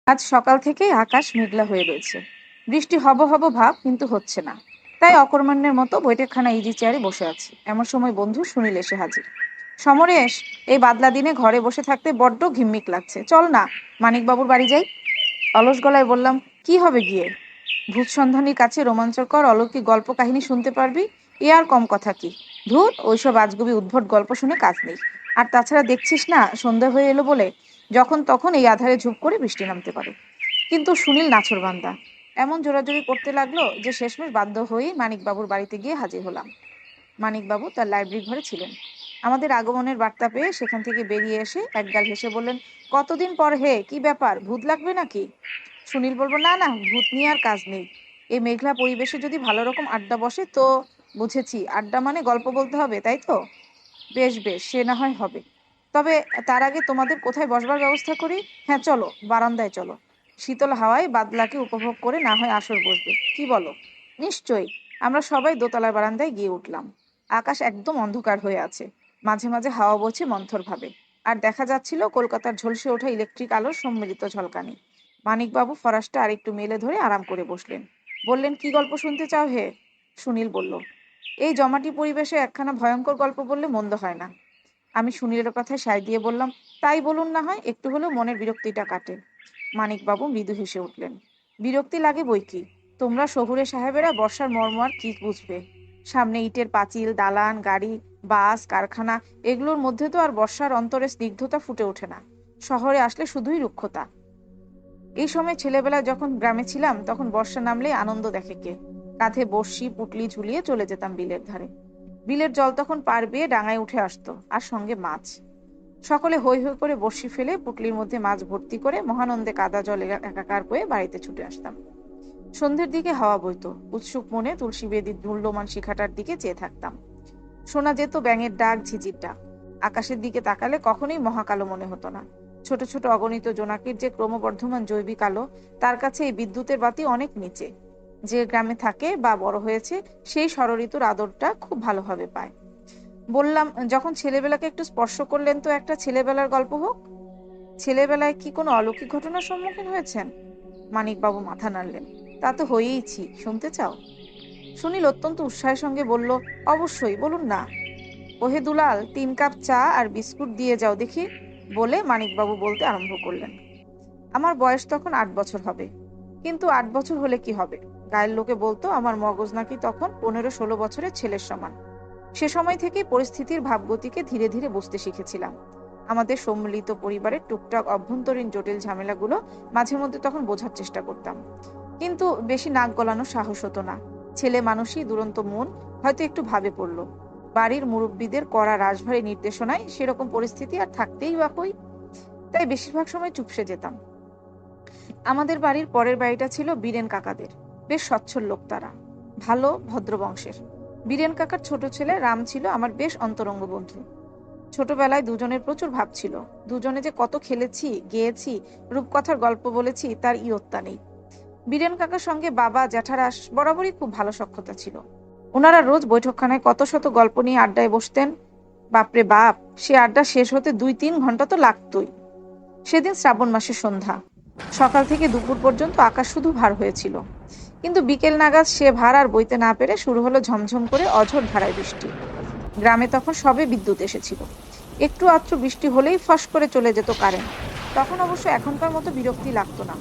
আজ সকাল থেকেই আকাশ মেঘলা হয়ে রয়েছে। বৃষ্টি হব হব ভাব, কিন্তু হচ্ছে না। তাই অকর্মণ্যের মতো বৈঠকখানা ইজি চেয়ারে বসে আছি। এমন সময় বন্ধু সুনীল এসে হাজির। সমরেশ, এই বাদলা দিনে ঘরে বসে থাকতে বড্ড ঘিম্মিক লাগছে, চল না মানিকবাবুর বাড়ি যাই। অলস গলায় বললাম, কি হবে গিয়ে? ভূত সন্ধানীর কাছে রোমাঞ্চকর অলৌকিক গল্প কাহিনী শুনতে পারবি, এ আর কম কথা কি? ধুর, ওইসব আজগুবি উদ্ভট গল্প শুনে কাজ নেই। আর তাছাড়া দেখছিস না সন্ধ্যা হয়ে এলো বলে যখন তখন এই আধারে ঝুপ করে বৃষ্টি নামতে পারে। কিন্তু সুনীল নাছোড়বান্দা। এমন জোরাজুরি করতে লাগলো যে শেষমেশ বাধ্য হয়েই মানিকবাবুর বাড়িতে গিয়ে হাজির হলাম। মানিকবাবু তার লাইব্রেরি ঘরে ছিলেন। আমাদের আগমনের বার্তা পেয়ে সেখান থেকে বেরিয়ে এসে একগাল হেসে বললেন, কতদিন পর হে, কি ব্যাপার, ভূত লাগবে নাকি? সুনীল বলবো, না না, ভূত নিয়ে আর কাজ নেই। এই মেঘলা পরিবেশে যদি ভালো রকম আড্ডা বসে তো। বুঝেছি, আড্ডা মানে গল্প বলতে হবে, তাই তো? বেশ বেশ, সে না হয় হবে। তবে তার আগে তোমাদের কোথায় বসবার ব্যবস্থা করি। হ্যাঁ চলো, বারান্দায় চলো। শীতল হাওয়ায় বাদলাকে উপভোগ করে না হয় আসর বসবে, কি বলো? নিশ্চয়ই। আমরা সবাই দোতলার বারান্দায় গিয়ে উঠলাম। আকাশ একদম অন্ধকার হয়ে আছে। মাঝে মাঝে হাওয়া বইছে মন্থর ভাবে। আর দেখা যাচ্ছিল কলকাতার ঝলসে ওঠা ইলেকট্রিক আলোর সম্মিলিত ঝলকানি। মানিকবাবু ফরাসটা আরেকটু মেলে ধরে আরাম করে বসলেন। বললেন, কি গল্প শুনতে চাও হে? সুনীল বলল, এই জমাটি পরিবেশে একখানা ভয়ঙ্কর গল্প বললে মন্দ হয় না। আমি সুনীলের কথায় সায় দিয়ে বললাম, তাই বলুন না হয়, একটু হলেও মনের বিরক্তিটা কাটে। মানিকবাবু মৃদু হেসে উঠলেন। বিরক্তি লাগে বই কি। তোমরা শহুরে সাহেবেরা বর্ষার মর্ম আর কি বুঝবে? সামনে ইটের পাঁচিল, দালান, গাড়ি, বাস, কারখানা, এগুলোর মধ্যে তো আর বর্ষার অন্তরে স্নিগ্ধতা ফুটে ওঠে না। শহরে আসলে শুধুই রুক্ষতা। এই সময় ছেলেবেলায় যখন গ্রামে ছিলাম তখন বর্ষা নামলে আনন্দ দেখে কে। কাঁধে বড়শি পুটলি ঝুলিয়ে চলে যেতাম বিলের ধারে। বিলের জল তখন পার বেয়ে ডাঙায় উঠে আসতো, আর সঙ্গে মাছ। সকলে হৈ হৈ করে বড়শি ফেলে পুটলির মধ্যে মাছ ভর্তি করে মহানন্দে কাদা জলে একাকার হয়ে বাড়িতে ছুটে আসতাম। সন্ধ্যের দিকে হাওয়া বইতো, উৎসুক মনে তুলসী বেদির মূল্যমান শিখাটার দিকে চেয়ে থাকতাম। শোনা যেত ব্যাঙের ডাক, ঝিঝির ডাক। আকাশের দিকে তাকালে কখনোই মহাকালো মনে হতো না। ছোট ছোট অগণিত জোনাকির যে ক্রমবর্ধমান জৈবিক আলো, তার কাছে এই বিদ্যুতের বাতি অনেক নিচে। যে গ্রামে থাকে বা বড় হয়েছে সেই ষড়ঋতুর আদরটা খুব ভালোভাবে পায়। বললাম, যখন ছেলেবেলাকে একটু স্পর্শ করলেন তো একটা ছেলেবেলার গল্প হোক। ছেলেবেলায় কি কোনো অলৌকিক ঘটনার সম্মুখীন হয়েছেন? মানিকবাবু মাথা নাড়লেন। তা তো হয়েইছি, শুনতে চাও? সুনীল অত্যন্ত উৎসাহের সঙ্গে বলল, অবশ্যই, বলুন না। ওহে দুলাল, 3 কাপ চা আর বিস্কুট দিয়ে যাও দেখি, বলে মানিকবাবু বলতে আরম্ভ করলেন। আমার বয়স তখন 8 বছর হবে। কিন্তু 8 বছর হলে কি হবে? গায়ের লোকে বলতো আমার মগজ নাকি তখন 15-16 বছরের ছেলের সমান। সে সময় থেকেই পরিস্থিতির ভাবগতিকে ধীরে ধীরে বুঝতে শিখেছিলাম। আমাদের সম্মিলিত পরিবারের টুকটাক অভ্যন্তরীণ জটিল ঝামেলাগুলো মাঝে মধ্যে তখন বোঝার চেষ্টা করতাম। কিন্তু বেশি নাক গলানোর সাহস হতো না। ছেলে মানুষই, দুরন্ত মন, হয়তো একটু ভাবে পড়ল। বাড়ির মুরব্বীদের কড়া রাশভারী নির্দেশনায় সেরকম পরিস্থিতি আর থাকতেই বা কই। তাই বেশিরভাগ সময় চুপসে যেতাম। আমাদের বাড়ির পরের বাড়িটা ছিল বীরেন কাকাদের। বেশ সচ্ছল লোক তারা, ভালো ভদ্র বংশের। বীরেন কাকার ছোট ছেলে রাম ছিল আমার বেশ অন্তরঙ্গ বন্ধু। ছোটবেলায় দুজনের প্রচুর ভাব ছিল। দুজনে যে কত খেলেছি, গেয়েছি, রূপকথার গল্প বলেছি তার ইয়ত্তা নেই। বীরেন কাকার সঙ্গে বাবা জ্যাঠারা বরাবরই খুব ভালো সখ্যতা ছিল। ওনারা রোজ বৈঠকখানায় কত শত গল্প নিয়ে আড্ডায় বসতেন। বাপরে বাপ, সে আড্ডা শেষ হতে 2-3 ঘন্টা তো লাগতোই। সেদিন শ্রাবণ মাসের সন্ধ্যা। সকাল থেকে দুপুর পর্যন্ত আকাশ শুধু ভার হয়েছিল। কিন্তু বিকেল নাগাদ সে ভার আর বইতে না পেরে শুরু হলো ঝমঝম করে অঝোর ধারায় বৃষ্টি। গ্রামে তখন সবে বিদ্যুৎ এসেছিল। একটু আধটু বৃষ্টি হলেই ফস করে চলে যেত কারেন্ট। তখন অবশ্য এখনকার মতো বিরক্তি লাগতো না।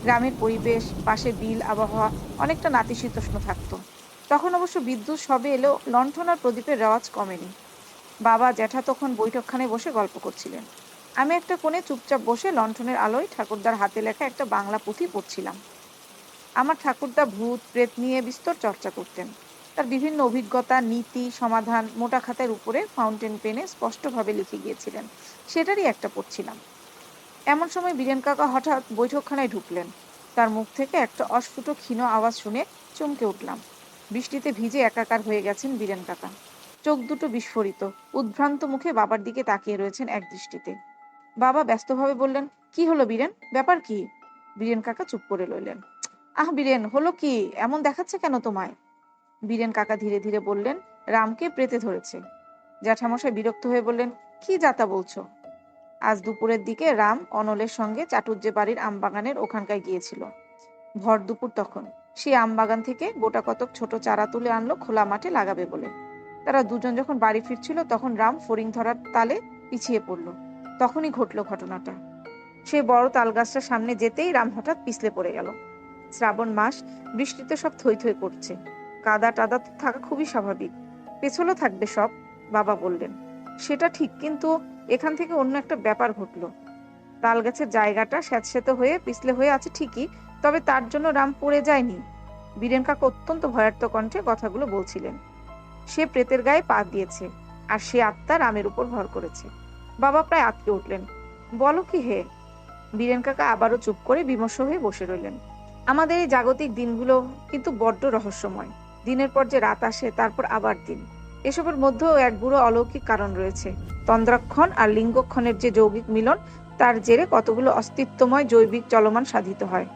গ্রামের পরিবেশ, পাশে বিল, আবহাওয়া অনেকটা নাতিশীতোষ্ণ থাকতো। তখন অবশ্য বিদ্যুৎ সবে এলেও লণ্ঠন আর প্রদীপের রেওয়াজ কমেনি। বাবা জ্যাঠা তখন বৈঠকখানায় বসে গল্প করছিলেন। আমি একটা কোণে চুপচাপ বসে লণ্ঠনের আলোয় ঠাকুরদার হাতে লেখা একটা বাংলা পুঁথি পড়ছিলাম। আমার ঠাকুরদা ভূত প্রেত নিয়ে বিস্তর চর্চা করতেন। তার বিভিন্ন অভিজ্ঞতা, নীতি, সমাধান মোটা খাতার উপরে ফাউন্টেন পেনে স্পষ্টভাবে লিখে গিয়েছিলেন। সেটারই একটা পড়ছিলাম। এমন সময় বীরেন কাকা হঠাৎ বৈঠকখানায় ঢুকলেন। তার মুখ থেকে একটা অস্ফুট ক্ষীণ আওয়াজ শুনে চমকে উঠলাম। বৃষ্টিতে ভিজে একাকার হয়ে গেছেন বীরেন কাকা। চোখ দুটো বিস্ফোরিত, উদ্ভ্রান্ত মুখে বাবার দিকে তাকিয়ে রয়েছেন এক দৃষ্টিতে। বাবা ব্যস্তভাবে বললেন, কি হলো বীরেন, ব্যাপার কি? বীরেন কাকা চুপ করে রইলেন। আহ বীরেন, হলো কি, এমন দেখাচ্ছে কেন তোমায়? বীরেন কাকা ধীরে ধীরে বললেন, রামকে প্রেতে ধরেছে। জ্যাঠামশাই বিরক্ত হয়ে বললেন, কি যাতা বলছো? আজ দুপুরের দিকে রাম অনলের সঙ্গে চাটুর্যে বাড়ির আমবাগানের ওখানকায় গিয়েছিল। ভর দুপুর তখন। সেই আমবাগান থেকে গোটা কতক ছোট চারা তুলে আনলো খোলা মাঠে লাগাবে বলে। তারা দুজন যখন বাড়ি ফিরছিল তখন রাম ফড়িং ধরার তালে পিছিয়ে পড়ল। তখনই ঘটল ঘটনাটা। সে বড় তাল গাছটার সামনে যেতেই রাম হঠাৎ পিছলে পড়ে গেল। শ্রাবণ মাস, বৃষ্টিতে সব থই থই করছে। কাদা টাদা থাকা খুবই স্বাভাবিক। পেছলও থাকবে সব, বাবা বললেন। সেটা ঠিক, কিন্তু এখান থেকে অন্য একটা ব্যাপার ঘটল। তাল গাছের জায়গাটা স্যাঁতসেঁতে হয়ে পিছলে হয়ে আছে ঠিকই, তবে তার জন্য রাম পড়ে যায়নি। বীরেন কাকা অত্যন্ত ভয়ার্থ কণ্ঠে কথাগুলো বলছিলেন। সে প্রেতের গায়ে পা দিয়েছে, আর সে আত্মা রামের উপর ভর করেছে। বাবা প্রায় আঁতকে উঠলেন। বলো কি হে? বীরেন কাকা আবারও চুপ করে বিমর্ষ হয়ে বসে রইলেন। আমাদের এই জাগতিক দিনগুলো কিন্তু বড্ড রহস্যময়। দিনের পর যে রাত আসে, তারপর আবার দিন। এসবের মধ্যেও এক বুড়ো অলৌকিক কারণ রয়েছে। তন্দ্রাক্ষণ আর লিঙ্গক্ষণের যে যৌগিক মিলন, তার জেরে কতগুলো অস্তিত্বময় জৈবিক চলমান সাধিত হয়।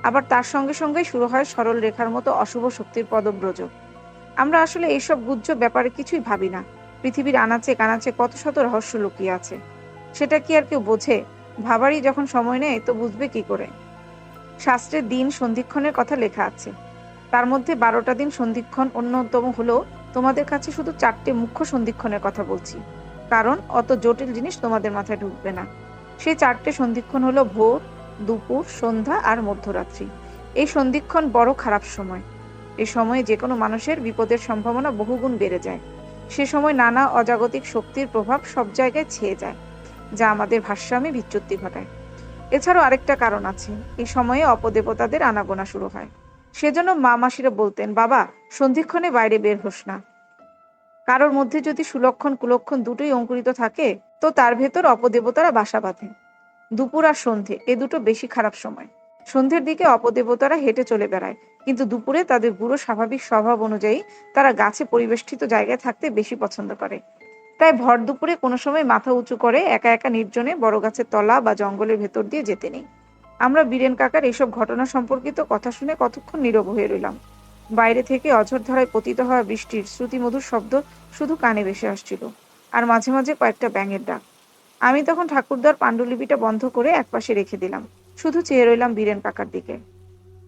আবার তার সঙ্গে সঙ্গে শুরু হয় সরল রেখার মতো অশুভ শক্তির পদব্রজ। আমরা আসলে এইসব গুহ্য ব্যাপারে কিছুই ভাবি না। পৃথিবীর আনাচে কানাচে কত শত রহস্য লুকিয়ে আছে। সেটা কি আর কেউ বোঝে? ভাবারই যখন সময় নেই, তো বুঝবে কি করে? শাস্ত্রের দিন সন্ধিক্ষণের কথা লেখা আছে। তার মধ্যে 12টা দিন সন্ধিক্ষণ অন্যতম হলেও তোমাদের কাছে শুধু 4টে মুখ্য সন্ধিক্ষণের কথা বলছি, কারণ অত জটিল জিনিস তোমাদের মাথায় ঢুকবে না। সেই 4টে সন্ধিক্ষণ হলো ভোর, দুপুর, সন্ধ্যা আর মধ্যরাত্রি। এই সন্ধিক্ষণ বড় খারাপ সময়। এই সময়ে যে কোনো মানুষের বিপদের সম্ভাবনা বহুগুণ বেড়ে যায়। সে সময় নানা অজাগতিক শক্তির প্রভাব সব জায়গায় ছেয়ে যায়, যা আমাদের ভারসাম্যে বিচ্যুতি ঘটায়। এছাড়াও আরেকটা কারণ আছে। এই সময়ে অপদেবতাদের আনাগোনা শুরু হয়। সেজন্য মা মাসিরা বলতেন, বাবা, সন্ধিক্ষণে বাইরে বের হোস না। কারোর মধ্যে যদি সুলক্ষণ কুলক্ষণ দুটোই অঙ্কুরিত থাকে, তো তার ভেতর অপদেবতারা বাসা বাঁধে। দুপুর আর সন্ধে, এ দুটো বেশি খারাপ সময়। সন্ধ্যের দিকে অপদেবতারা হেঁটে চলে বেড়ায়, কিন্তু দুপুরে তাদের বুড়ো স্বাভাবিক স্বভাব অনুযায়ী তারা গাছে পরিবেষ্টিত জায়গায় থাকতে বেশি পছন্দ করে। তাই ভর দুপুরে কোনো সময় মাথা উঁচু করে একা একা নির্জনে বড় গাছের তলা বা জঙ্গলের ভেতর দিয়ে যেতে নেই। আমরা বীরেন কাকার এসব ঘটনা সম্পর্কিত কথা শুনে কতক্ষণ নীরব হয়ে রইলাম। বাইরে থেকে অঝোর ধারায় পতিত হওয়া বৃষ্টির শ্রুতিমধুর শব্দ শুধু কানে ভেসে আসছিল, আর মাঝে মাঝে কয়েকটা ব্যাঙের ডাক। আমি তখন ঠাকুরদার পাণ্ডুলিপিটা বন্ধ করে একপাশে রেখে দিলাম, শুধু চেয়ে রইলাম বীরেন কাকার দিকে।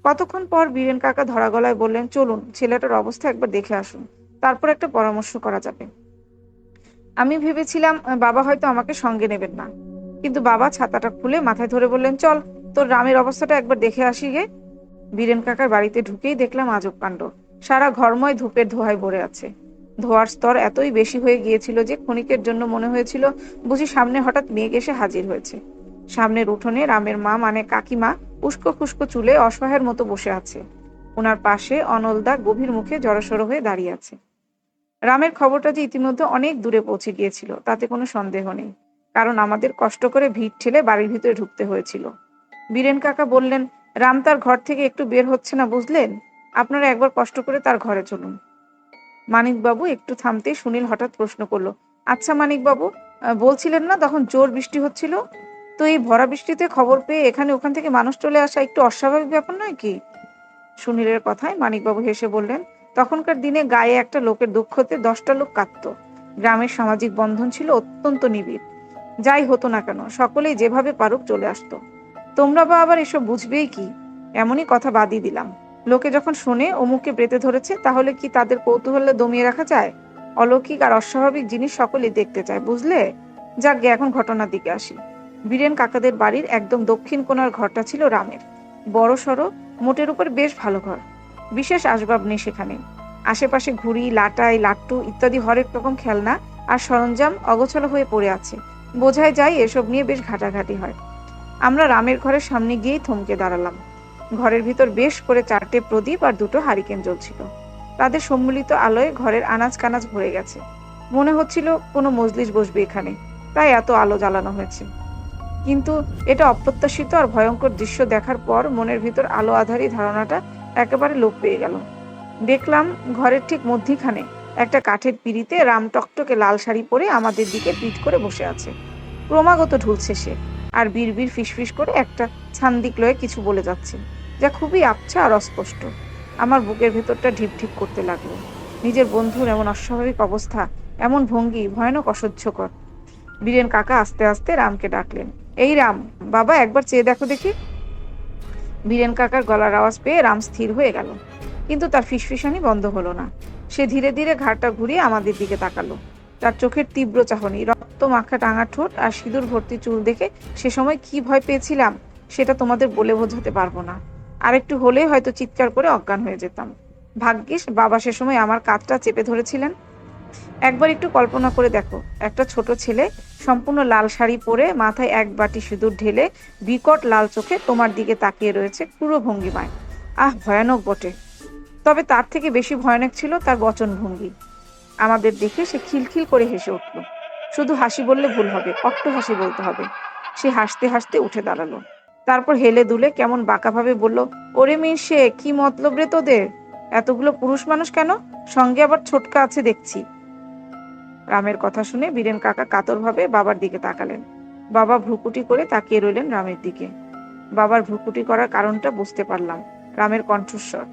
কতক্ষণ পর বীরেন কাকা ধরা গলায় বললেন, চলুন, ছেলেটার অবস্থা একবার দেখে আসুন, তারপর একটা পরামর্শ করা যাবে। আমি ভেবেছিলাম বাবা হয়তো আমাকে সঙ্গে নেবেন না, কিন্তু বাবা ছাতাটা খুলে মাথায় ধরে বললেন, চল, তোর রামের অবস্থাটা একবার দেখে আসি গে। বীরেন কাকার বাড়িতে ঢুকেই দেখলাম আজব কাণ্ড। সারা ঘরময় ধূপের ধোঁয়ায় ভরে আছে। ধোঁয়ার স্তর এতই বেশি হয়ে গিয়েছিল যে ক্ষণিকের জন্য মনে হয়েছিল বুঝি সামনে হঠাৎ মেঘ এসে হাজির হয়েছে। সামনের উঠোনে রামের মা, মানে কাকিমা, উস্কো খুস্কো চুলে অসহায়ের মতো বসে আছে। ওনার পাশে অনলদা গভীর মুখে জড়সড় হয়ে দাঁড়িয়ে আছে। রামের খবরটা যে ইতিমধ্যে অনেক দূরে পৌঁছে গিয়েছিল, তাতে কোনো সন্দেহ নেই, কারণ আমাদের কষ্ট করে ভিড় ঠেলে বাড়ির ভিতরে ঢুকতে হয়েছিল। বীরেন কাকা বললেন, রাম তার ঘর থেকে একটু বের হচ্ছে না, বুঝলেন? আপনারা একবার কষ্ট করে তার ঘরে চলুন। মানিকবাবু একটু থামতেই সুনীল হঠাৎ প্রশ্ন করলো, আচ্ছা মানিকবাবু, বলছিলেন না তখন জোর বৃষ্টি হচ্ছিল? তো এই ভরা বৃষ্টিতে খবর পেয়ে এখানে ওখান থেকে মানুষ চলে আসা একটু অস্বাভাবিক ব্যাপার নয় কি? সুনীলের কথায় মানিকবাবু হেসে বললেন, তখনকার দিনে গায়ে একটা লোকের দুঃখতে 10টা লোক কাঁদত। গ্রামের সামাজিক বন্ধন ছিল অত্যন্ত নিবিড়। যাই হতো না কেন, সকলেই যেভাবে পারুক চলে আসতো। তোমরা বা আবার এসব বুঝবেই কি? এমনই কথা বাদই দিলাম। লোকে যখন শোনে অমুককে প্রেতে ধরেছে, তাহলে কি তাদের কৌতূহলে দমিয়ে রাখা যায়? অলৌকিক আর অস্বাভাবিক জিনিস সকলেই দেখতে চায়, বুঝলে? যাকগে, এখন ঘটনার দিকে আসি। বীরেন কাকাদের বাড়ির একদম দক্ষিণ কোণার ঘরটা ছিল রামের। বড় সড়ো, মোটের উপর বেশ ভালো ঘর। বিশেষ আসবাব নেই সেখানে। আশেপাশে ঘুড়ি, লাটাই, লাট্টু ইত্যাদি হরেক রকম খেলনা আর সরঞ্জাম অগোছালো হয়ে পড়ে আছে। বোঝাই যায় এসব নিয়ে বেশ ঘাটাঘাটি হয়। আমরা রামের ঘরের সামনে গিয়েই থমকে দাঁড়ালাম। ঘরের ভিতর বেশ করে 4টে প্রদীপ আর 2টো হারিকেন জ্বলছিল। তাদের সম্মিলিত আলোয় ঘরের আনাজ কানাজ ভরে গেছে। মনে হচ্ছিল কোনো মজলিস বসবে এখানে, তাই এত আলো জ্বালানো হয়েছে। কিন্তু এটা অপ্রত্যাশিত আর ভয়ঙ্কর দৃশ্য দেখার পর মনের ভিতর আলো আধারী ধারণাটা একেবারে লোপ পেয়ে গেল। দেখলাম ঘরের ঠিক মধ্যিখানে একটা কাঠের পিঁড়িতে রাম টকটকে লাল শাড়ি পরে আমাদের দিকে পিঠ করে বসে আছে। ক্রমাগত ঢুলছে সে, আর বিড়বিড় ফিসফিস করে একটা ছান্দিক লয়ে কিছু বলে যাচ্ছে, যা খুবই আবছা আর অস্পষ্ট। আমার বুকের ভেতরটা ঢিপ ঢিপ করতে লাগলো। নিজের বন্ধুর এমন অস্বাভাবিক অবস্থা, এমন ভঙ্গি ভয়ানক অসহ্যকর। বীরেন কাকা আস্তে আস্তে রামকে ডাকলেন। এই রাম, বাবা একবার চেয়ে দেখো দেখি। বীরেন কাকার গলার আওয়াজ পেয়ে রাম স্থির হয়ে গেল, কিন্তু তার ফিসফিসানি বন্ধ হলো না। সে ধীরে ধীরে ঘাড়টা ঘুরিয়ে আমাদের দিকে তাকালো। তার চোখের তীব্র চাহনি, রক্ত মাখা টাঙা ঠোঁট আর সিঁদুর ভর্তি চুল দেখে সে সময় কি ভয় পেয়েছিলাম সেটা তোমাদের বলে বোঝাতে পারবো না। আরেকটু হলে হয়তো চিৎকার করে অজ্ঞান হয়ে যেতাম। ভাগ্যিস বাবা সে সময় আমার কাঁধটা চেপে ধরেছিলেন। একবার একটু কল্পনা করে দেখো, একটা ছোট ছেলে সম্পূর্ণ লাল শাড়ি পরে, মাথায় এক বাটি সিঁদুর ঢেলে, বিকট লাল চোখে তোমার দিকে তাকিয়ে রয়েছে ক্রূর ভঙ্গিমায়। আহ, ভয়ানক বটে। তবে তার থেকে বেশি ভয়ানক ছিল তার বচনভঙ্গি। আমাদের দেখে সে খিলখিল করে হেসে উঠল। শুধু হাসি বললে ভুল হবে, অট্ট হাসি বলতে হবে। সে হাসতে হাসতে উঠে দাঁড়ালো। তারপর হেলে দুলে কেমন বাঁকাভাবে বলল, ওরে মির্শে, কি মতলব রে তোদের? এতগুলো পুরুষ মানুষ কেন? সঙ্গে আবার ছোটকা আছে দেখছি। রামের কথা শুনে বীরেন কাকা কাতরভাবে বাবার দিকে তাকালেন। বাবা ভ্রুকুটি করে তাকিয়ে রইলেন রামের দিকে। বাবার ভ্রুকুটি করার কারণটা বুঝতে পারলাম। রামের কণ্ঠস্বর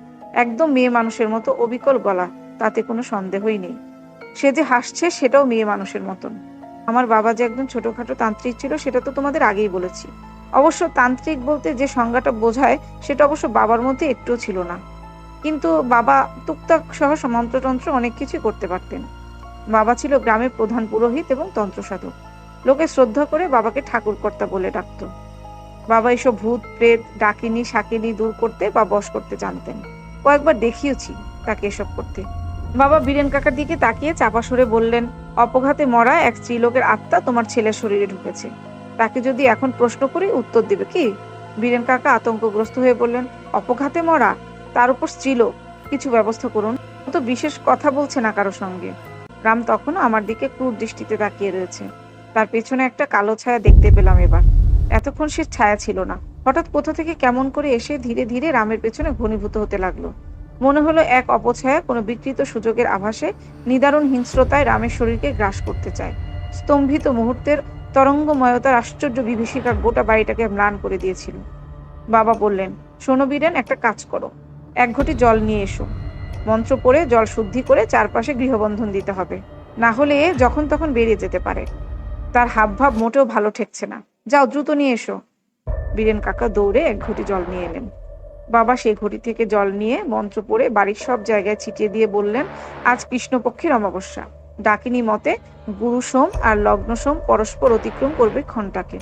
একদম মেয়ে মানুষের মতো, অবিকল গলা, তাতে কোনো সন্দেহই নেই। সে যে হাসছে সেটাও মেয়ে মানুষের মতন। আমার বাবা যে একজন ছোটখাটো তান্ত্রিক ছিল সেটা তো তোমাদের আগেই বলেছি। অবশ্য তান্ত্রিক বলতে যে সংজ্ঞাটা বোঝায় সেটা অবশ্য বাবার মধ্যে একটুও ছিল না। কিন্তু বাবা টুকটাক সহ মন্ত্রতন্ত্র অনেক কিছু করতে পারতেন। বাবা ছিল গ্রামের প্রধান পুরোহিত এবং তন্ত্রসাধক। লোকে শ্রদ্ধা করে বাবাকে ঠাকুরকর্তা বলে ডাকত। বাবা এসব ভূত প্রেত ডাকিনী শাকিনী দূর করতে বা বশ করতে জানতেন। কয়েকবার দেখিয়েছি তাকে এসব করতে। বাবা বীরেন কাকার দিকে তাকিয়ে চাপা সুরে বললেন, অপঘাতে মরা এক স্ত্রীলোকের আত্মা তোমার ছেলের শরীরে ঢুকেছে। তাকে যদি এখন প্রশ্ন করি উত্তর দিবে কি? বীরেন কাকা আতঙ্কগ্রস্ত হয়ে বললেন, অপঘাতে মরা, তার উপর স্ত্রীলোক, কিছু ব্যবস্থা করুন। তো বিশেষ কথা বলছে না কারো সঙ্গে। রাম তখনও আমার দিকে ক্রূর দৃষ্টিতে তাকিয়ে রয়েছে। তার পেছনে একটা কালো ছায়া দেখতে পেলাম এবার। এতক্ষণ সে ছায়া ছিল না, হঠাৎ কোথা থেকে কেমন করে এসে ধীরে ধীরে রামের পেছনে ঘনীভূত হতে লাগলো। মনে হলো এক অপছায়া কোনো বিকৃত সুযোগের আভাসে নিদারুণ হিংস্রতায় রামের শরীরকে গ্রাস করতে চায়। স্তম্ভিত মুহূর্তের তরঙ্গময়তার আশ্চর্য বিভীষিকা গোটা বাড়িটাকে ম্লান করে দিয়েছিল। বাবা বললেন, শোনো বীরেন, একটা কাজ করো, এক ঘটি জল নিয়ে এসো। মন্ত্র পড়ে জল শুদ্ধি করে চারপাশে গৃহবন্ধন দিতে হবে, না হলে যখন তখন বেরিয়ে যেতে পারে। তার হাবভাব মোটেও ভালো ঠেকছে না। যাও, দ্রুত নিয়ে এসো। বীরেন কাকা দৌড়ে এক ঘটি জল নিয়ে এলেন। বাবা সেই ঘটি থেকে জল নিয়ে মন্ত্র পড়ে বাড়ির সব জায়গায় ছিটিয়ে দিয়ে বললেন, আজ কৃষ্ণপক্ষের অমাবস্যা। ডাকিনী মতে গুরু সোম আর লগ্ন সোম পরস্পর অতিক্রম করবে ক্ষণটাকে।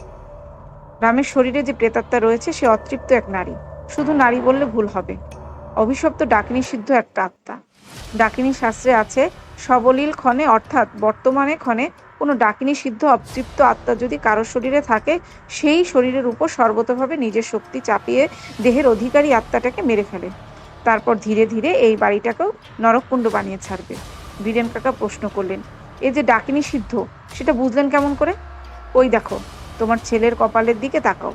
রামের শরীরে যে প্রেতাত্মা রয়েছে সে অতৃপ্ত এক নারী। শুধু নারী বললে ভুল হবে, অভিশপ্ত ডাকিনী সিদ্ধ একটা আত্মা। ডাকিনী শাস্ত্রে আছে, সবলীল ক্ষণে অর্থাৎ বর্তমানে ক্ষণে কোনো ডাকিনী সিদ্ধ অতৃপ্ত আত্মা যদি কারো শরীরে থাকে, সেই শরীরের উপর সর্বতভাবে নিজের শক্তি চাপিয়ে দেহের অধিকারী আত্মাটাকে মেরে ফেলে। তারপর ধীরে ধীরে এই বাড়িটাকেও নরককুণ্ড বানিয়ে ছাড়বে। বীরেন কাকা প্রশ্ন করলেন, এই যে ডাকিনী সিদ্ধ, সেটা বুঝলেন কেমন করে? ওই দেখো, তোমার ছেলের কপালের দিকে তাকাও,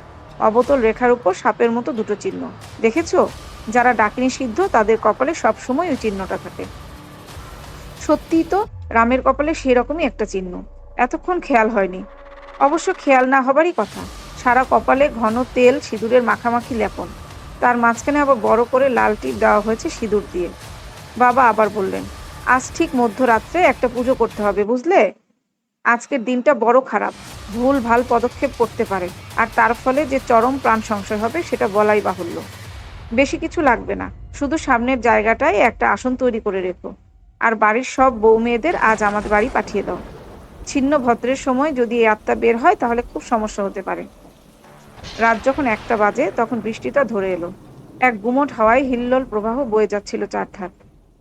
অবতল রেখার উপর সাপের মতো দুটো চিহ্ন দেখেছো? যারা ডাকিনী সিদ্ধ তাদের কপালে সবসময় ওই চিহ্নটা থাকে। সত্যিই তো, রামের কপালে সেরকমই একটা চিহ্ন। এতক্ষণ খেয়াল হয়নি। অবশ্য খেয়াল না হবারই কথা। সারা কপালে ঘন তেল সিঁদুরের মাখামাখি লেপন, তার মাঝখানে আবার বড় করে লাল টিপ দেওয়া হয়েছে সিঁদুর দিয়ে। বাবা আবার বললেন, আজ ঠিক মধ্যরাত্রে একটা পুজো করতে হবে, বুঝলে? আজকের দিনটা বড় খারাপ, ভুল ভাল পদক্ষেপ করতে পারে, আর তার ফলে যে চরম প্রাণ সংশয় হবে সেটা বলাই বাহুল্য। বেশি কিছু লাগবে না, শুধু সামনের জায়গাটায় একটা আসন তৈরি করে রেখো, আর বাড়ির সব বউ মেয়েদের আজ আমাদের বাড়ি পাঠিয়ে দাও। ছিন্ন ভদ্রের সময় যদি এই আত্মা বের হয় তাহলে খুব সমস্যা হতে পারে। রাত যখন 1টা বাজে তখন বৃষ্টিটা ধরে এলো। এক গুমোট হাওয়ায় হিল্লোল প্রবাহ বয়ে যাচ্ছিল চারধার।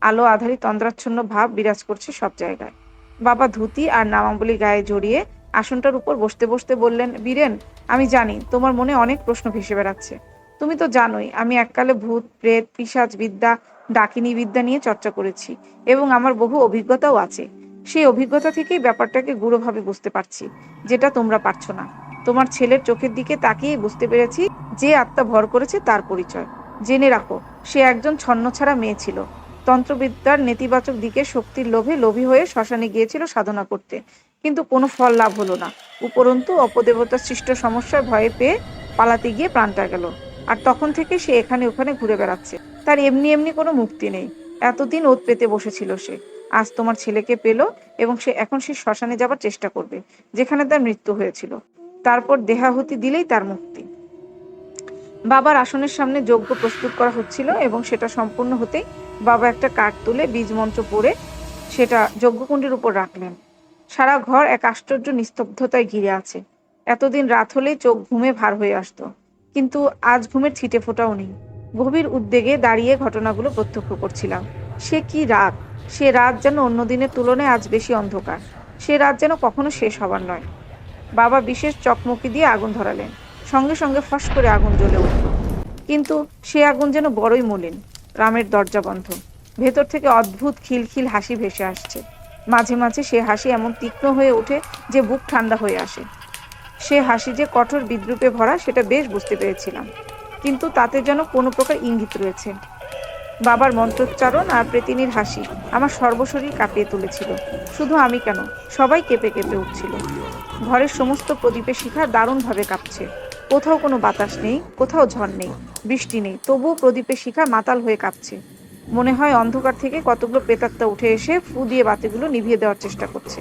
আলো আধারী তন্দ্রাচ্ছন্ন ভাব বিরাজ করছে সব জায়গায়। বাবা ধুতি আর নামাবলী গায়ে জড়িয়ে আসনটার উপর বসতে বসতে বললেন, বীরেন, আমি জানি তোমার মনে অনেক প্রশ্ন ভেসে বেড়াচ্ছে। তুমি তো জানোই আমি এককালে ভূত প্রেত পিশাচ বিদ্যা ডাকিনী বিদ্যা নিয়ে চর্চা করেছি, এবং আমার বহু অভিজ্ঞতাও আছে। সেই অভিজ্ঞতা থেকেই ব্যাপারটাকে গূঢ়ভাবে বুঝতে পারছি, যেটা তোমরা পারছো না। তোমার ছেলের চোখের দিকে তাকিয়ে বুঝতে পেরেছি যে আত্মা ভর করেছে তার পরিচয়। জেনে রাখো, সে একজন ছন্নছাড়া মেয়ে ছিল। তন্ত্রবিদ্যার নেতিবাচক দিকে শক্তির লোভে লোভী হয়ে শ্মশানে গিয়েছিল সাধনা করতে, কিন্তু কোনো ফল লাভ হলো না। উপরন্তু অপদেবতার সৃষ্ট সমস্যার ভয়ে পেয়ে পালাতে গিয়ে প্রাণটা গেল। আর তখন থেকে সে এখানে ওখানে ঘুরে বেড়াচ্ছে। তার এমনি এমনি কোনো মুক্তি নেই। এতদিন ওত পেতে বসেছিল সে। আজ তোমার ছেলেকে পেল এবং এখন সে শ্মশানে যাবার চেষ্টা করবে, যেখানে তার মৃত্যু হয়েছিল। তারপর দেহাহুতি দিলেই তার মুক্তি। বাবার আসনের সামনে যজ্ঞ প্রস্তুত করা হচ্ছিল এবং সেটা সম্পূর্ণ হতেই বাবা একটা কাঠ তুলে বীজ মন্ত্র পড়ে সেটা যজ্ঞকুণ্ডের উপর রাখলেন। সারা ঘর এক আশ্চর্য নিস্তব্ধতায় ঘিরে আছে। এতদিন রাত হলেই চোখ ঘুমে ভার হয়ে আসতো, কিন্তু আজ ঘুমের ছিটে ফোটাও নেই। গভীর উদ্বেগে দাঁড়িয়ে ঘটনাগুলো প্রত্যক্ষ করছিলাম। সে কি রাত! সে রাত যেন অন্য দিনের তুলনায় আজ বেশি অন্ধকার। সে রাত যেন কখনো শেষ হবার নয়। বাবা বিশেষ চকমকি দিয়ে আগুন ধরালেন। সঙ্গে সঙ্গে ফস করে আগুন জ্বলে উঠল। কিন্তু সে আগুন যেন বড়ই মলিন। রামের দরজা বন্ধ। ভেতর থেকে অদ্ভুত খিলখিল হাসি ভেসে আসছে। মাঝে মাঝে সে হাসি এমন তীক্ষ্ণ হয়ে ওঠে যে বুক ঠান্ডা হয়ে আসে। সে হাসি যে কঠোর বিদ্রুপে ভরা সেটা বেশ বুঝতে পেরেছিলাম, কিন্তু তাতে যেন কোনো প্রকার ইঙ্গিত রয়েছে। বাবার মন্ত্রোচ্চারণ আর প্রেতিনীর হাসি আমার সর্বশরীর কাঁপিয়ে তুলেছিল। শুধু আমি কেন, সবাই কেঁপে কেঁপে উঠছিল। ঘরের সমস্ত প্রদীপের শিখা দারুণভাবে কাঁপছে। কোথাও কোনো বাতাস নেই, কোথাও ঝড় নেই, বৃষ্টি নেই, তবুও প্রদীপের শিখা মাতাল হয়ে কাঁপছে। মনে হয় অন্ধকার থেকে কতগুলো প্রেতাত্মা উঠে এসে ফু দিয়ে বাতিগুলো নিভিয়ে দেওয়ার চেষ্টা করছে।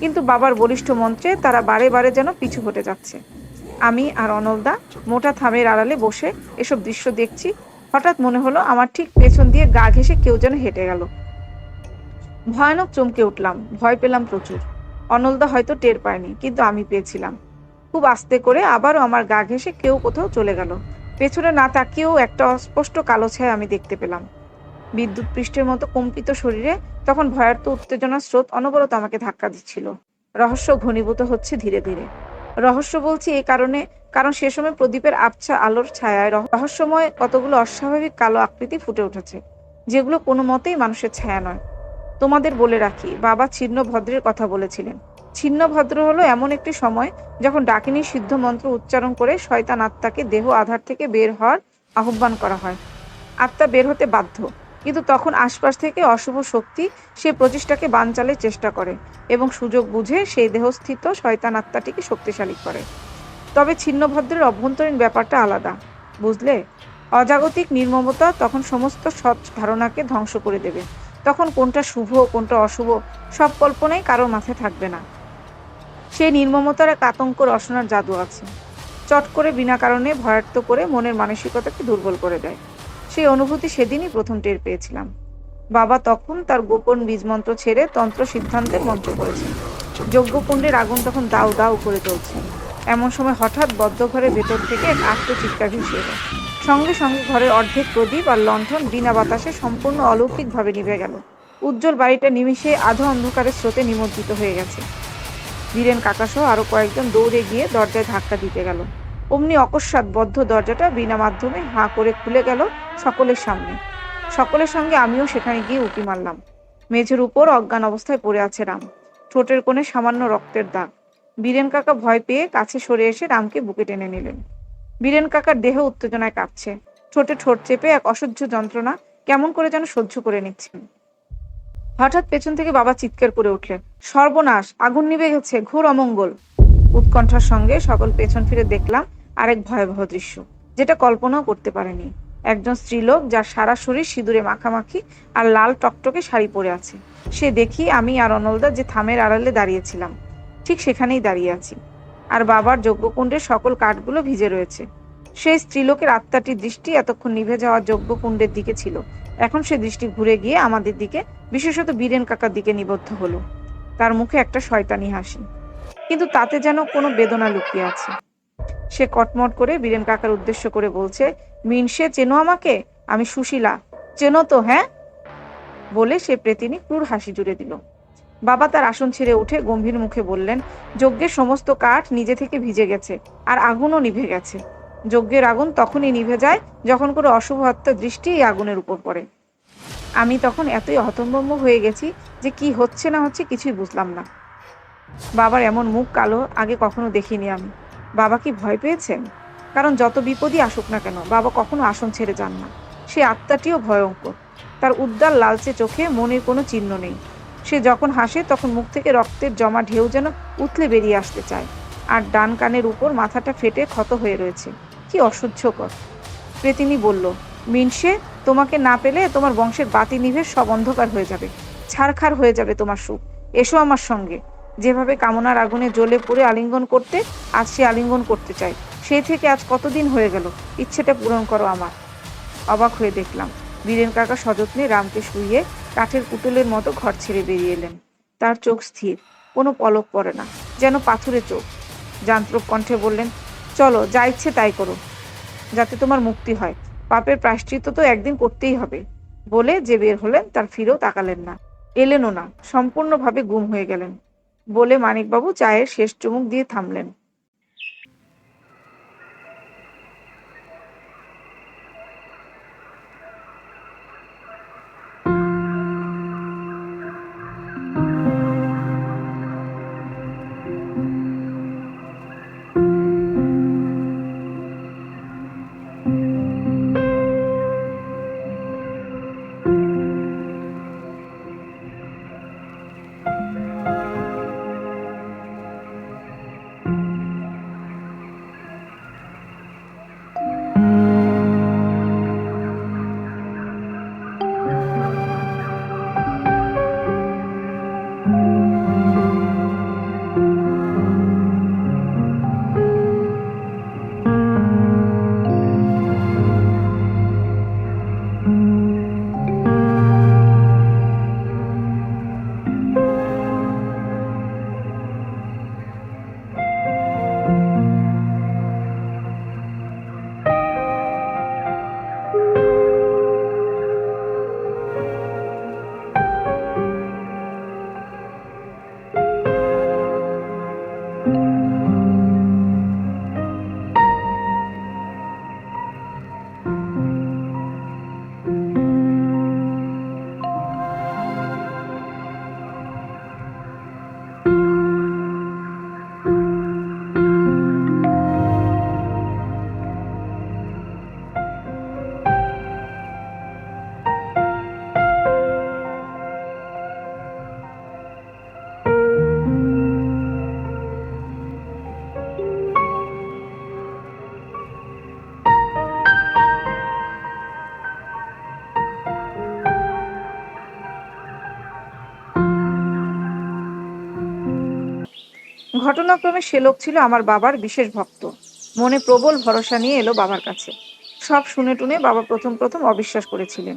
কিন্তু বাবার বলিষ্ঠ মন্ত্রে তারা বারে বারে যেন পিছু হটে যাচ্ছে। আমি আর অনলদা মোটা থামের আড়ালে বসে এসব দৃশ্য দেখছি। হঠাৎ মনে হলো আমার ঠিক পেছন দিয়ে গা ঘেঁষে কেউ যেন হেঁটে গেল। ভয়ানক চমকে উঠলাম, ভয় পেলাম প্রচুর। অনলদা হয়তো টের পায়নি, কিন্তু আমি পেয়েছিলাম। খুব আস্তে করে আবারও আমার গা ঘেঁষে কেউ কোথাও চলে গেল। পেছনে না তাকিয়েও একটা অস্পষ্ট কালো ছায়া আমি দেখতে পেলাম। বিদ্যুৎ পৃষ্ঠের মতো কম্পিত শরীরে তখন ভয়ার্ত উত্তেজনার স্রোত অনবরত আমাকে ধাক্কা দিচ্ছিল। রহস্য ঘনীভূত হচ্ছে ধীরে ধীরে। রহস্য বলছি এই কারণে, কারণ সে সময় প্রদীপের আবছা আলোর ছায়ায় রহস্যময় কতগুলো অস্বাভাবিক কালো আকৃতি ফুটে উঠেছে, যেগুলো কোনো মতেই মানুষের ছায়া নয়। তোমাদের বলে রাখি, বাবা ছিন্ন ভদ্রের কথা বলেছিলেন। ছিন্ন ভদ্র হলো এমন একটি সময় যখন ডাকিনী সিদ্ধ মন্ত্র উচ্চারণ করে শয়তান আত্মাকে দেহ আধার থেকে বের হওয়ার আহ্বান করা হয়। আত্মা বের হতে বাধ্য, কিন্তু তখন আশপাশ থেকে অশুভ শক্তি সে প্রচেষ্টাকে বানচালের চেষ্টা করে এবং সুযোগ বুঝে সেই দেহস্থিত শয়তান আত্মাটিকে শক্তিশালী করে। তবে ছিন্নভদ্রের অভ্যন্তরীণ ব্যাপারটা আলাদা, বুঝলে? অজাগতিক নির্মমতা তখন সমস্ত সৎ ধারণাকে ধ্বংস করে দেবে। তখন কোনটা শুভ কোনটা অশুভ সব কল্পনাই কারোর মাথায় থাকবে না। সেই নির্মমতার এক আতঙ্ক রসনার জাদু আছে। চট করে বিনা কারণে ভয়ার্ত করে মনের মানসিকতাকে দুর্বল করে দেয়। সেই অনুভূতি সেদিনই প্রথম টের পেয়েছিলাম। বাবা তখন তার গোপন বীজমন্ত্র ছেড়ে তন্ত্র সিদ্ধান্তের মন্ত্র করেছেন। যজ্ঞকুণ্ডের আগুন তখন দাউ দাউ করে চলছে। এমন সময় হঠাৎ বদ্ধ ঘরের ভেতর থেকে এক আর্ত চিৎকার ভেসে এলো। সঙ্গে সঙ্গে ঘরের অর্ধেক প্রদীপ আর লণ্ঠন বিনা বাতাসে সম্পূর্ণ অলৌকিকভাবে নিভে গেল। উজ্জ্বল বাড়িটা নিমিষে আধা অন্ধকারের স্রোতে নিমজ্জিত হয়ে গেছে। বীরেন কাকাসহ আরো কয়েকজন দৌড়ে গিয়ে দরজায় ধাক্কা দিতে গেল। অমনি অকস্মাৎ বদ্ধ দরজাটা বিনা মাধ্যমে হাঁ করে খুলে গেল সকলের সামনে। সকলের সঙ্গে আমিও সেখানে গিয়ে উঁকি মারলাম। মেঝের উপর অজ্ঞান অবস্থায় পড়ে আছে রাম। ঠোঁটের কোণে সামান্য রক্তের দাগ। বীরেন কাকা ভয় পেয়ে কাছে সরে এসে রামকে বুকে টেনে নিলেন। বীরেন কাকার দেহ উত্তেজনায় কাঁপছে। ঠোঁটে ঠোঁট চেপে এক অসহ্য যন্ত্রণা কেমন করে যেন সহ্য করে নিচ্ছেন। হঠাৎ পেছন থেকে বাবা চিৎকার করে উঠলেন, সর্বনাশ, আগুন নিভে গেছে, ঘোর অমঙ্গল! উৎকণ্ঠার সঙ্গে সকল পেছন ফিরে দেখলাম আরেক ভয়াবহ দৃশ্য, যেটা কল্পনাও করতে পারেনি। একজন স্ত্রীলোক যার সারা শরীর সিঁদুরে মাখামাখি আর লাল টকটকে শাড়ি পরে আছে। সে দেখি আমি আর অনলদা যে থামের আড়ালে দাঁড়িয়েছিলাম ঠিক সেখানেই দাঁড়িয়ে আছি, আর বাবার যজ্ঞকুণ্ডের সকল কাঠগুলো ভিজে রয়েছে। সেই স্ত্রীলোকের আত্মাটির দৃষ্টি এতক্ষণ নিভে যাওয়া যজ্ঞকুণ্ডের দিকে ছিল। এখন সে দৃষ্টি ঘুরে গিয়ে আমাদের দিকে, বিশেষত বীরেন কাকার দিকে নিবদ্ধ হলো। তার মুখে একটা শয়তানি হাসি, কিন্তু তাতে যেন কোনো বেদনা লুকিয়ে আছে। সে কটমট করে বীরেন কাকার উদ্দেশ্য করে বলছে, মিনসে, চেনো আমাকে? আমি সুশীলা, চেনো তো? হ্যাঁ, বলে সে প্রেতিনী ক্রূর হাসি জুড়ে দিল। বাবা তার আসন ছেড়ে উঠে গম্ভীর মুখে বললেন, যজ্ঞের সমস্ত কাঠ নিজে থেকে ভিজে গেছে আর আগুনও নিভে গেছে। যজ্ঞের আগুন তখনই নিভে যায় যখন কোনো অশুভ আত্মার দৃষ্টি এই আগুনের উপর পড়ে। আমি তখন এতই হতভম্ব হয়ে গেছি যে কি হচ্ছে না হচ্ছে কিছুই বুঝলাম না। বাবার এমন মুখ কালো আগে কখনো দেখিনি আমি। বাবা কি ভয় পেয়েছেন? কারণ যত বিপদই আসুক না কেন বাবা কখনো আসন ছেড়ে যান না। সে আত্মাটিও ভয়ঙ্কর। তার উদ্দার লালচে চোখে মনের কোনো চিহ্ন নেই। সে যখন হাসে তখন মুখ থেকে রক্তের জমা ঢেউ যেন উথলে বেরিয়ে আসতে চায়, আর ডান কানের উপর মাথাটা ফেটে ক্ষত হয়ে রয়েছে। কি অসহ্যকর! প্রেতিনী বলল, মিনসে, তোমাকে না পেলে তোমার বংশের বাতি নিভে সব অন্ধকার হয়ে যাবে। ছারখার হয়ে যাবে তোমার সুখ। এসো আমার সঙ্গে। যেভাবে কামনার আগুনে জ্বলে পুড়ে আলিঙ্গন করতে, আজ সে আলিঙ্গন করতে চাই। সেই থেকে আজ কতদিন হয়ে গেল, ইচ্ছেটা পূরণ করো আমার। অবাক হয়ে দেখলাম বীরেন কাকা সযত্নে রামকে শুইয়ে কাঠের পুতুলের মতো ঘর ছেড়ে বেরিয়ে এলেন। তার চোখ স্থির, কোনো পলক পড়ে না, যেন পাথুরে চোখ। যান্ত্রক কণ্ঠে বললেন, চলো, যা ইচ্ছে তাই করো, যাতে তোমার মুক্তি হয়। পাপের প্রায়শ্চিত্ত তো একদিন করতেই হবে। বলে যে বের হলেন তার ফিরেও তাকালেন না, এলেনও না, সম্পূর্ণভাবে গুম হয়ে গেলেন। বলে মানিকবাবু চায়ের শেষ চুমুক দিয়ে থামলেন। ঘটনাক্রমে সে লোক ছিল আমার বাবার বিশেষ ভক্ত। মনে প্রবল ভরসা নিয়ে এলো বাবার কাছে। সব শুনে টুনে বাবা প্রথম প্রথম অবিশ্বাস করেছিলেন।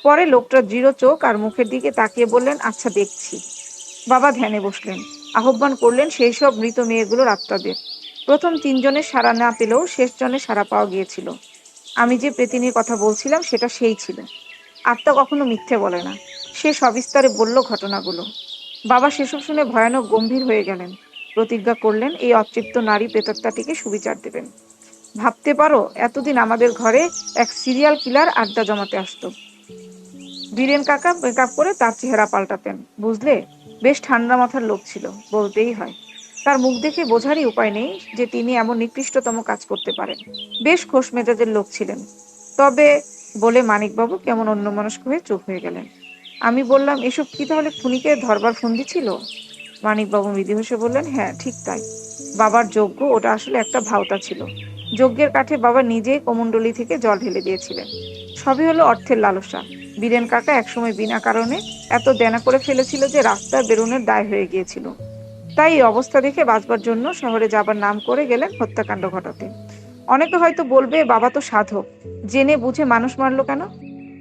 পরে লোকটা দৃঢ় চোখ আর মুখের দিকে তাকিয়ে বললেন, আচ্ছা দেখছি। বাবা ধ্যানে বসলেন, আহ্বান করলেন সেই সব মৃত মেয়েগুলোর আত্মাদের। প্রথম 3 জনের সাড়া না পেলেও শেষ জনের সাড়া পাওয়া গিয়েছিল। আমি যে প্রেতিনীর কথা বলছিলাম সেটা সেই ছিল। আত্মা কখনো মিথ্যে বলে না। সে সবিস্তারে বলল ঘটনাগুলো। বাবা সেসব শুনে ভয়ানক গম্ভীর হয়ে গেলেন। প্রতিজ্ঞা করলেন এই অতৃপ্ত নারী প্রেতাত্মাটিকে সুবিচার দেবেন। ভাবতে পারো, এতদিন আমাদের ঘরে এক সিরিয়াল কিলার আড্ডা জমাতে আসতো। বীরেন কাকা মেকআপ করে তার চেহারা পাল্টাতেন, বুঝলে? বেশ ঠান্ডা মাথার লোক ছিল, বলতেই হয়। তার মুখ দেখে বোঝারই উপায় নেই যে তিনি এমন নিকৃষ্টতম কাজ করতে পারেন। বেশ খোশ মেজাজের লোক ছিলেন। তবে, বলে মানিকবাবু কেমন অন্যমনস্ক হয়ে চুপ হয়ে গেলেন। আমি বললাম, এসব কি তাহলে খুনিকে ধরবার ফন্দি ছিল? মানিকবাবু মৃদু হেসে বললেন, হ্যাঁ, ঠিক তাই। বাবার যজ্ঞ ওটা আসলে একটা ভাওতা ছিল। যজ্ঞের কাঠে বাবা নিজেই কোমণ্ডলী থেকে জল ঢেলে দিয়েছিলেন। সবই হলো অর্থের লালসা। বীরেন কাকা একসময় বিনা কারণে এত দেনা করে ফেলেছিল যে রাস্তায় বেরোনোর দায় হয়ে গিয়েছিল। তাই এই অবস্থা দেখে বাঁচবার জন্য শহরে যাবার নাম করে গেলেন হত্যাকাণ্ড ঘটাতে। অনেকে হয়তো বলবে, বাবা তো সাধক, জেনে বুঝে মানুষ মারলো কেন?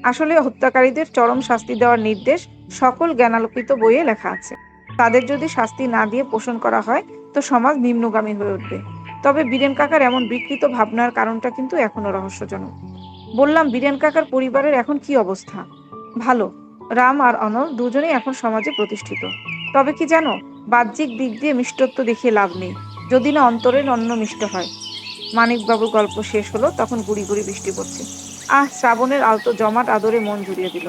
আসলে হত্যাকারীদের চরম শাস্তি দেওয়ার নির্দেশ সকল জ্ঞানালোকিত বইয়ে লেখা আছে। তাদের যদি শাস্তি না দিয়ে পোষণ করা হয় তো সমাজ নিম্নগামী হয়ে উঠবে। তবে বীরেন কাকার এমন বিকৃত ভাবনার কারণটা কিন্তু এখনো রহস্যজনক। বললাম, বীরেন কাকার পরিবারের এখন কি অবস্থা? ভালো। রাম আর অনল দুজনেই এখন সমাজে প্রতিষ্ঠিত। তবে কি জানো, বাহ্যিক দিক দিয়ে মিষ্টত্ব দেখিয়ে লাভ নেই, যদি না অন্তরের অন্ন মিষ্ট হয়। মানিকবাবুর গল্প শেষ হলো তখন গুড়ি গুড়ি বৃষ্টি পড়ছে। শ্রাবণের আলতো জমাট আদরে মন জুড়িয়ে দিল।